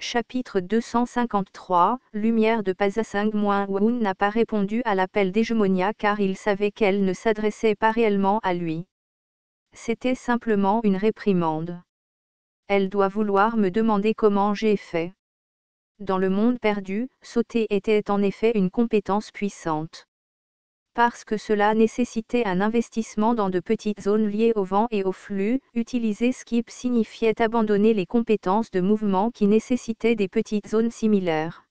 Chapitre 253, Lumière de Pasasang Woun n'a pas répondu à l'appel d'Hégémonia car il savait qu'elle ne s'adressait pas réellement à lui. C'était simplement une réprimande. Elle doit vouloir me demander comment j'ai fait. Dans le monde perdu, sauter était en effet une compétence puissante. Parce que cela nécessitait un investissement dans de petites zones liées au vent et au flux, utiliser skip signifiait abandonner les compétences de mouvement qui nécessitaient des petites zones similaires.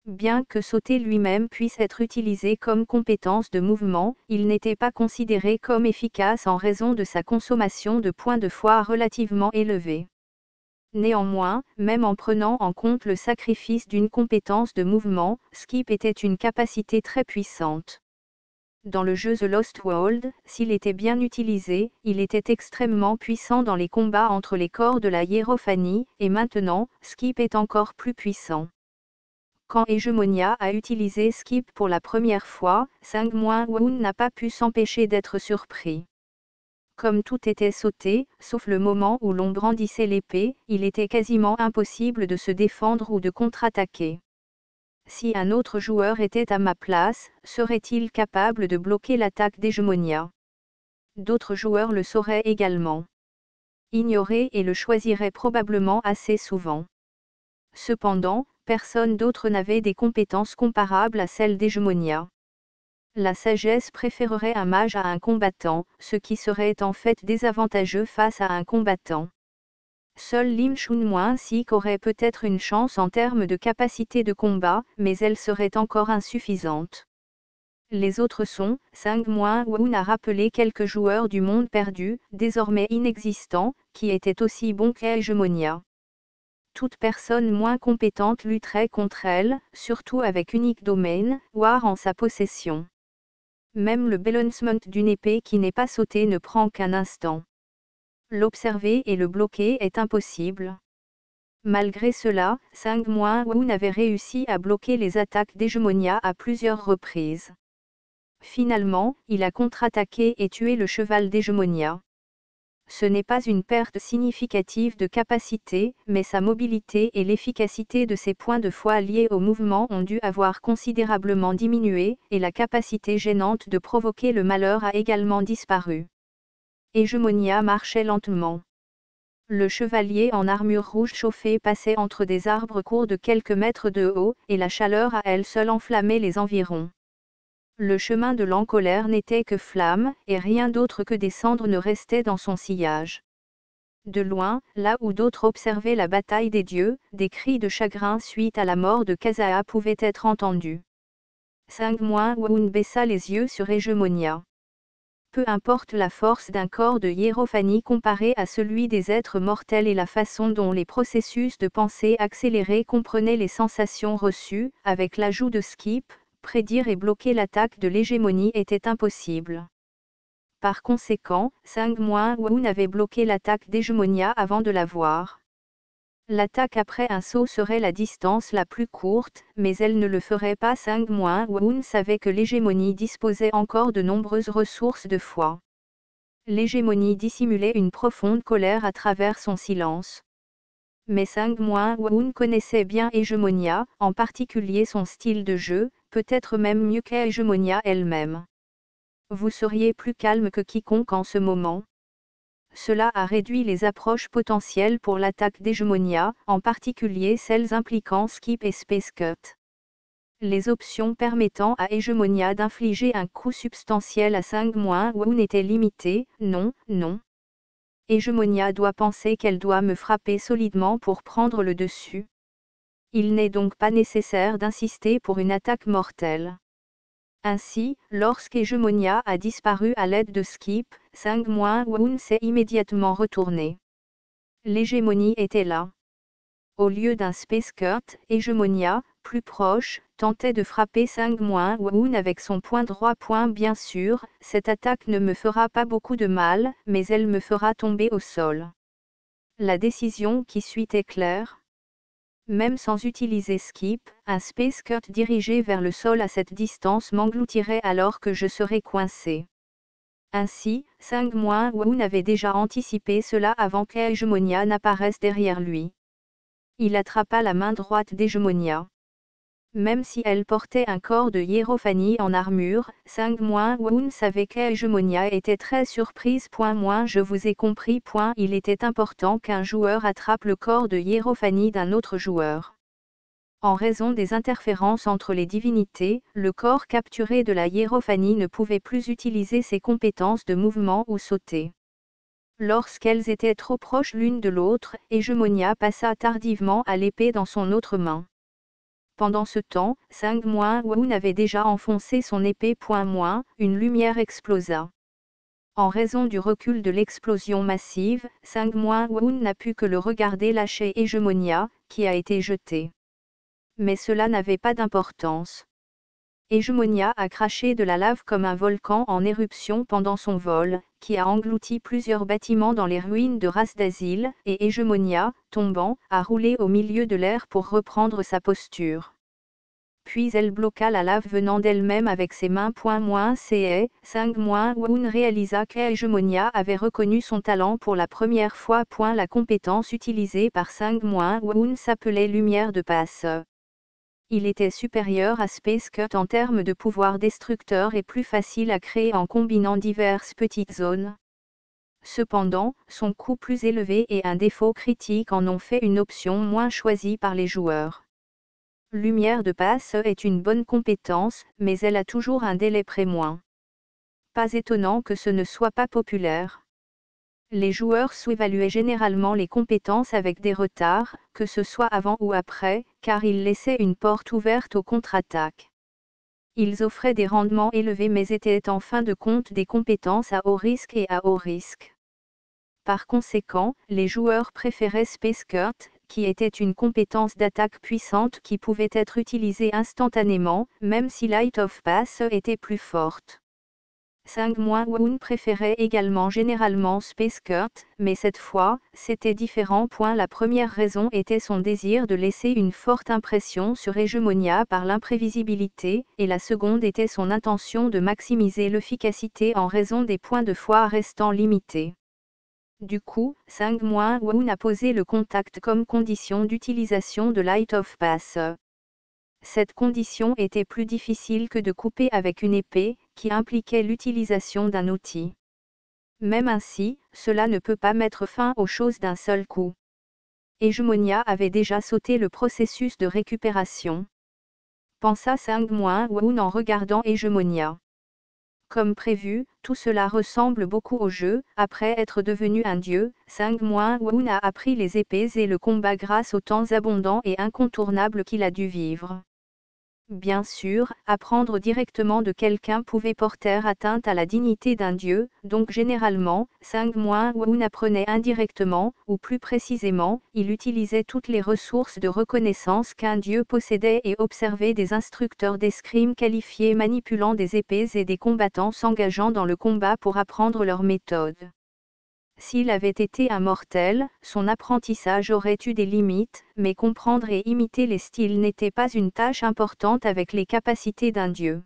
Bien que sauter lui-même puisse être utilisé comme compétence de mouvement, il n'était pas considéré comme efficace en raison de sa consommation de points de foi relativement élevée. Néanmoins, même en prenant en compte le sacrifice d'une compétence de mouvement, skip était une capacité très puissante. Dans le jeu The Lost World, s'il était bien utilisé, il était extrêmement puissant dans les combats entre les corps de la hiérophanie, et maintenant, Skip est encore plus puissant. Quand Hégémonia a utilisé Skip pour la première fois, Woun n'a pas pu s'empêcher d'être surpris. Comme tout était sauté, sauf le moment où l'on brandissait l'épée, il était quasiment impossible de se défendre ou de contre-attaquer. Si un autre joueur était à ma place, serait-il capable de bloquer l'attaque d'Hégémonia? D'autres joueurs le sauraient également. Ignorer et le choisiraient probablement assez souvent. Cependant, personne d'autre n'avait des compétences comparables à celles d'Hégémonia. La sagesse préférerait un mage à un combattant, ce qui serait en fait désavantageux face à un combattant. Seule Lim Chun-Sik aurait peut-être une chance en termes de capacité de combat, mais elle serait encore insuffisante. Les autres sont, Woun a rappelé quelques joueurs du monde perdu, désormais inexistants, qui étaient aussi bons qu'Hégémonia. Toute personne moins compétente lutterait contre elle, surtout avec unique domaine, voire en sa possession. Même le balancement d'une épée qui n'est pas sautée ne prend qu'un instant. L'observer et le bloquer est impossible. Malgré cela, Woun avait réussi à bloquer les attaques d'Hégémonia à plusieurs reprises. Finalement, il a contre-attaqué et tué le cheval d'Hégémonia. Ce n'est pas une perte significative de capacité, mais sa mobilité et l'efficacité de ses points de foi liés au mouvement ont dû avoir considérablement diminué, et la capacité gênante de provoquer le malheur a également disparu. Hégémonia marchait lentement. Le chevalier en armure rouge chauffée passait entre des arbres courts de quelques mètres de haut, et la chaleur à elle seule enflammait les environs. Le chemin de l'encolère n'était que flamme, et rien d'autre que des cendres ne restait dans son sillage. De loin, là où d'autres observaient la bataille des dieux, des cris de chagrin suite à la mort de Kazaa pouvaient être entendus. Woun baissa les yeux sur Hégémonia. Peu importe la force d'un corps de hiérophanie comparé à celui des êtres mortels et la façon dont les processus de pensée accélérés comprenaient les sensations reçues, avec l'ajout de skip, prédire et bloquer l'attaque de l'hégémonie était impossible. Par conséquent, Woun avait bloqué l'attaque d'Hégémonia avant de la voir. L'attaque après un saut serait la distance la plus courte, mais elle ne le ferait pas. Woun savait que l'hégémonie disposait encore de nombreuses ressources de foi. L'hégémonie dissimulait une profonde colère à travers son silence. Mais Woun connaissait bien Hégémonia, en particulier son style de jeu, peut-être même mieux qu'Hégémonia elle-même. Vous seriez plus calme que quiconque en ce moment. Cela a réduit les approches potentielles pour l'attaque d'Hégémonia, en particulier celles impliquant Skip et Space Cut. Les options permettant à Hégémonia d'infliger un coup substantiel à Woun étaient limitées. Non. Hégémonia doit penser qu'elle doit me frapper solidement pour prendre le dessus. Il n'est donc pas nécessaire d'insister pour une attaque mortelle. Ainsi, lorsqu'Hégémonia a disparu à l'aide de Skip, Woun s'est immédiatement retourné. L'hégémonie était là. Au lieu d'un Space Cut, Hégémonia, plus proche, tentait de frapper Woun avec son poing droit. Bien sûr, cette attaque ne me fera pas beaucoup de mal, mais elle me fera tomber au sol. La décision qui suit est claire. Même sans utiliser Skip, un Space Cut dirigé vers le sol à cette distance m'engloutirait alors que je serais coincé. Ainsi, Woun avait déjà anticipé cela avant qu'Hégémonia n'apparaisse derrière lui. Il attrapa la main droite d'Hégémonia. Même si elle portait un corps de hiérophanie en armure, Woon savait qu'Hégémonia était très surprise. Je vous ai compris. Il était important qu'un joueur attrape le corps de hiérophanie d'un autre joueur. En raison des interférences entre les divinités, le corps capturé de la hiérophanie ne pouvait plus utiliser ses compétences de mouvement ou sauter. Lorsqu'elles étaient trop proches l'une de l'autre, Hégémonia passa tardivement à l'épée dans son autre main. Pendant ce temps, Woon avait déjà enfoncé son épée. Une lumière explosa. En raison du recul de l'explosion massive, Woon n'a pu que le regarder lâcher Hégémonia, qui a été jeté. Mais cela n'avait pas d'importance. Hégémonia a craché de la lave comme un volcan en éruption pendant son vol, qui a englouti plusieurs bâtiments dans les ruines de Ras d'Azil, et Hégémonia, tombant, a roulé au milieu de l'air pour reprendre sa posture. Puis elle bloqua la lave venant d'elle-même avec ses mains. Woon réalisa qu'Hégémonia avait reconnu son talent pour la première fois. La compétence utilisée par Woon s'appelait lumière de passe. Il était supérieur à Space Cut en termes de pouvoir destructeur et plus facile à créer en combinant diverses petites zones. Cependant, son coût plus élevé et un défaut critique en ont fait une option moins choisie par les joueurs. Lumière de passe est une bonne compétence, mais elle a toujours un délai moins. Pas étonnant que ce ne soit pas populaire. Les joueurs sous-évaluaient généralement les compétences avec des retards, que ce soit avant ou après, car ils laissaient une porte ouverte aux contre-attaques. Ils offraient des rendements élevés mais étaient en fin de compte des compétences à haut risque et à haut risque. Par conséquent, les joueurs préféraient Space Cut, qui était une compétence d'attaque puissante qui pouvait être utilisée instantanément, même si Light of Pass était plus forte. Woon préférait également généralement Space Cut, mais cette fois, c'était différent. La première raison était son désir de laisser une forte impression sur Hégémonia par l'imprévisibilité, et la seconde était son intention de maximiser l'efficacité en raison des points de foi restant limités. Du coup, Woon a posé le contact comme condition d'utilisation de Light of Pass. Cette condition était plus difficile que de couper avec une épée, qui impliquait l'utilisation d'un outil. Même ainsi, cela ne peut pas mettre fin aux choses d'un seul coup. Hégémonia avait déjà sauté le processus de récupération. Pensa Woon en regardant Hégémonia. Comme prévu, tout cela ressemble beaucoup au jeu. Après être devenu un dieu, Woon a appris les épées et le combat grâce aux temps abondants et incontournables qu'il a dû vivre. Bien sûr, apprendre directement de quelqu'un pouvait porter atteinte à la dignité d'un dieu, donc généralement, Woon apprenait indirectement, ou plus précisément, il utilisait toutes les ressources de reconnaissance qu'un dieu possédait et observait des instructeurs d'escrime qualifiés manipulant des épées et des combattants s'engageant dans le combat pour apprendre leurs méthodes. S'il avait été un mortel, son apprentissage aurait eu des limites, mais comprendre et imiter les styles n'était pas une tâche importante avec les capacités d'un dieu.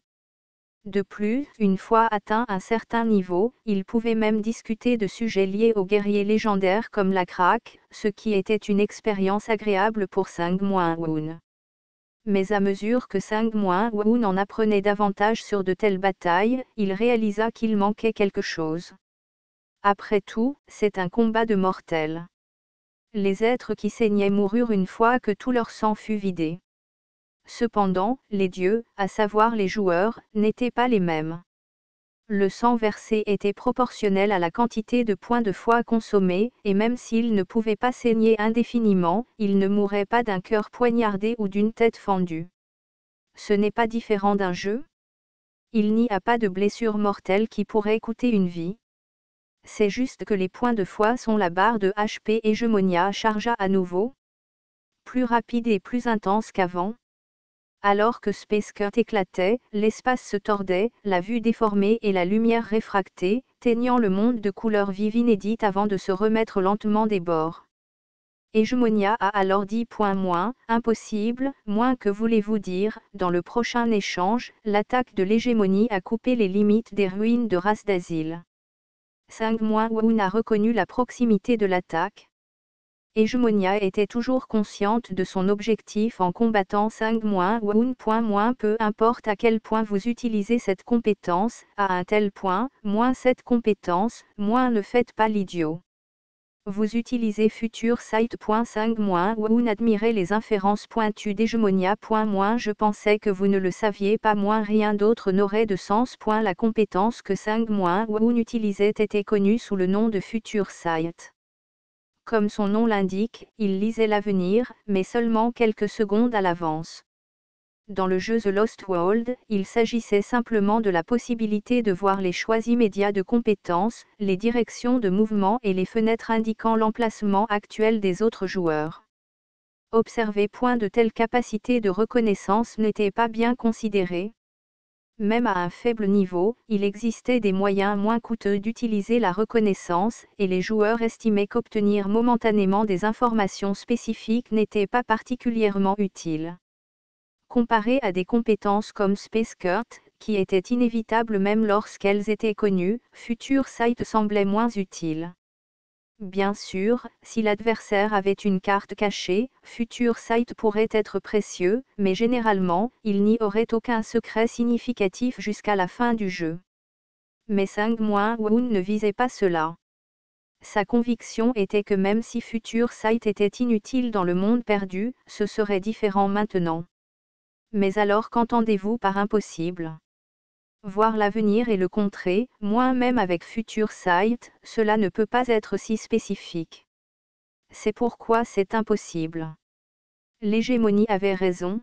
De plus, une fois atteint un certain niveau, il pouvait même discuter de sujets liés aux guerriers légendaires comme la Krak, ce qui était une expérience agréable pour Woon. Mais à mesure que Woon en apprenait davantage sur de telles batailles, il réalisa qu'il manquait quelque chose. Après tout, c'est un combat de mortels. Les êtres qui saignaient moururent une fois que tout leur sang fut vidé. Cependant, les dieux, à savoir les joueurs, n'étaient pas les mêmes. Le sang versé était proportionnel à la quantité de points de foi consommés, et même s'ils ne pouvaient pas saigner indéfiniment, ils ne mouraient pas d'un cœur poignardé ou d'une tête fendue. Ce n'est pas différent d'un jeu? Il n'y a pas de blessure mortelle qui pourrait coûter une vie. C'est juste que les points de foi sont la barre de HP. Hégémonia chargea à nouveau. Plus rapide et plus intense qu'avant. Alors que Space Cut éclatait, l'espace se tordait, la vue déformée et la lumière réfractée, teignant le monde de couleurs vives inédites avant de se remettre lentement des bords. Hégémonia a alors dit impossible, moins que voulez-vous dire, dans le prochain échange, l'attaque de l'hégémonie a coupé les limites des ruines de Ras d'Azil. Woon a reconnu la proximité de l'attaque. Hégémonia était toujours consciente de son objectif en combattant 5-Woun. Peu importe à quel point vous utilisez cette compétence, à un tel point, cette compétence, ne faites pas l'idiot. Vous utilisez Future Sight. 5-Woun admirez les inférences pointues d'Hégémonia. Je pensais que vous ne le saviez pas. Rien d'autre n'aurait de sens. La compétence que 5-Woun utilisait était connue sous le nom de Future Sight. Comme son nom l'indique, il lisait l'avenir, mais seulement quelques secondes à l'avance. Dans le jeu The Lost World, il s'agissait simplement de la possibilité de voir les choix immédiats de compétences, les directions de mouvement et les fenêtres indiquant l'emplacement actuel des autres joueurs. Observez. De telles capacités de reconnaissance n'étaient pas bien considérées. Même à un faible niveau, il existait des moyens moins coûteux d'utiliser la reconnaissance, et les joueurs estimaient qu'obtenir momentanément des informations spécifiques n'était pas particulièrement utile. Comparé à des compétences comme Space Kurt, qui étaient inévitables même lorsqu'elles étaient connues, Future Sight semblait moins utile. Bien sûr, si l'adversaire avait une carte cachée, Future Sight pourrait être précieux, mais généralement, il n'y aurait aucun secret significatif jusqu'à la fin du jeu. Mais 5-Woun ne visait pas cela. Sa conviction était que même si Future Sight était inutile dans le monde perdu, ce serait différent maintenant. Mais alors qu'entendez-vous par impossible ? Voir l'avenir et le contrer, même avec Future Sight, cela ne peut pas être si spécifique. C'est pourquoi c'est impossible. L'hégémonie avait raison.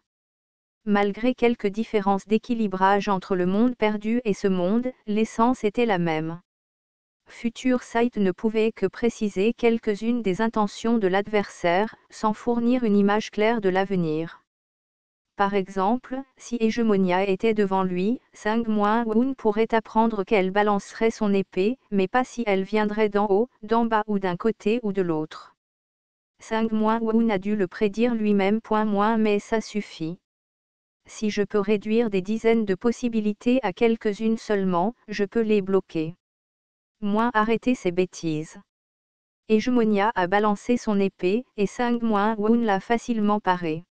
Malgré quelques différences d'équilibrage entre le monde perdu et ce monde, l'essence était la même. Future Sight ne pouvait que préciser quelques-unes des intentions de l'adversaire, sans fournir une image claire de l'avenir. Par exemple, si Hégémonia était devant lui, 5-Woun pourrait apprendre qu'elle balancerait son épée, mais pas si elle viendrait d'en haut, d'en bas ou d'un côté ou de l'autre. 5-Woun a dû le prédire lui-même. Mais ça suffit. Si je peux réduire des dizaines de possibilités à quelques-unes seulement, je peux les bloquer. Arrêtez ces bêtises. Hégémonia a balancé son épée, et 5-Woun l'a facilement parée.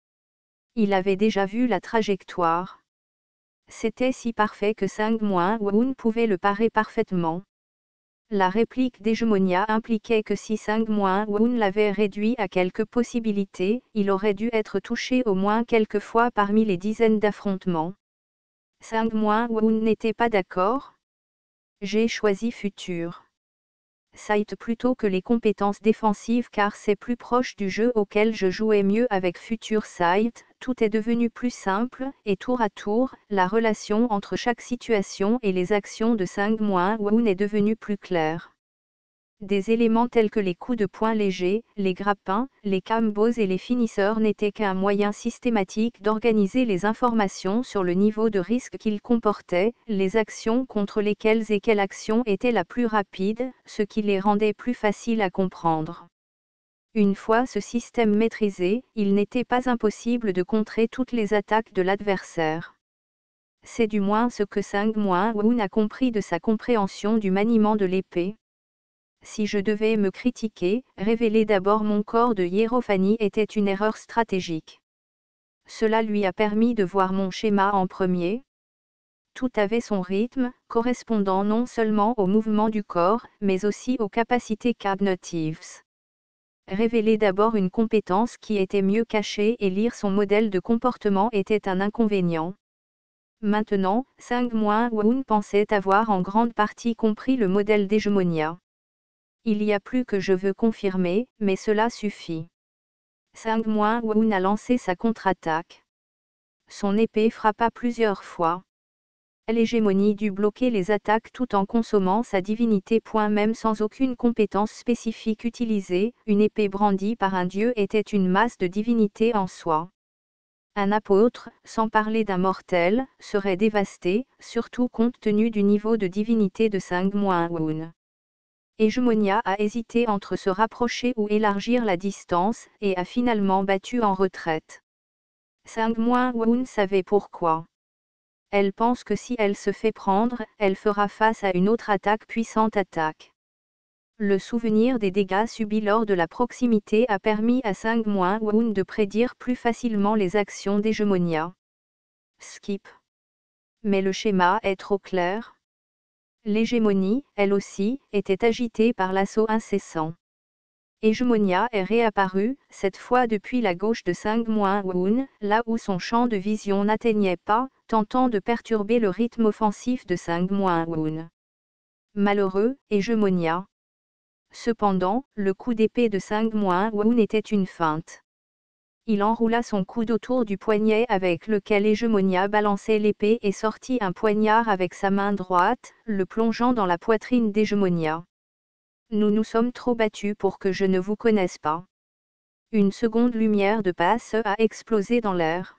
Il avait déjà vu la trajectoire. C'était si parfait que 5-Woun pouvait le parer parfaitement. La réplique d'Hégémonia impliquait que si 5-Woun l'avait réduit à quelques possibilités, il aurait dû être touché au moins quelques fois parmi les dizaines d'affrontements. 5-Woun n'était pas d'accord. J'ai choisi Future Sight plutôt que les compétences défensives car c'est plus proche du jeu auquel je jouais mieux avec Future Sight. Tout est devenu plus simple, et tour à tour, la relation entre chaque situation et les actions de 5-Woun est devenue plus claire. Des éléments tels que les coups de poing légers, les grappins, les combos et les finisseurs n'étaient qu'un moyen systématique d'organiser les informations sur le niveau de risque qu'ils comportaient, les actions contre lesquelles et quelle action était la plus rapide, ce qui les rendait plus faciles à comprendre. Une fois ce système maîtrisé, il n'était pas impossible de contrer toutes les attaques de l'adversaire. C'est du moins ce que 5-Woun a compris de sa compréhension du maniement de l'épée. Si je devais me critiquer, révéler d'abord mon corps de hiérophanie était une erreur stratégique. Cela lui a permis de voir mon schéma en premier. Tout avait son rythme, correspondant non seulement au mouvement du corps, mais aussi aux capacités cognitives. Révéler d'abord une compétence qui était mieux cachée et lire son modèle de comportement était un inconvénient. Maintenant, 5-Woun pensait avoir en grande partie compris le modèle d'Hégémonia. Il y a plus que je veux confirmer, mais cela suffit. 5-Woun a lancé sa contre-attaque. Son épée frappa plusieurs fois. L'hégémonie dut bloquer les attaques tout en consommant sa divinité. Même sans aucune compétence spécifique utilisée, une épée brandie par un dieu était une masse de divinité en soi. Un apôtre, sans parler d'un mortel, serait dévasté, surtout compte tenu du niveau de divinité de 5-Woun. Hégémonia a hésité entre se rapprocher ou élargir la distance, et a finalement battu en retraite. 5-Woun savait pourquoi. Elle pense que si elle se fait prendre, elle fera face à une autre puissante attaque. Le souvenir des dégâts subis lors de la proximité a permis à Sang-Moun de prédire plus facilement les actions d'hégémonia. Skip. Mais le schéma est trop clair. L'hégémonie, elle aussi, était agitée par l'assaut incessant. Hégémonia est réapparue, cette fois depuis la gauche de Sang-Moun, là où son champ de vision n'atteignait pas, tentant de perturber le rythme offensif de Sang-Moun. Malheureux, Hégémonia. Cependant, le coup d'épée de Sang-Moun était une feinte. Il enroula son coude autour du poignet avec lequel Hégémonia balançait l'épée et sortit un poignard avec sa main droite, le plongeant dans la poitrine d'Hégémonia. Nous nous sommes trop battus pour que je ne vous connaisse pas. Une seconde lumière de passe a explosé dans l'air.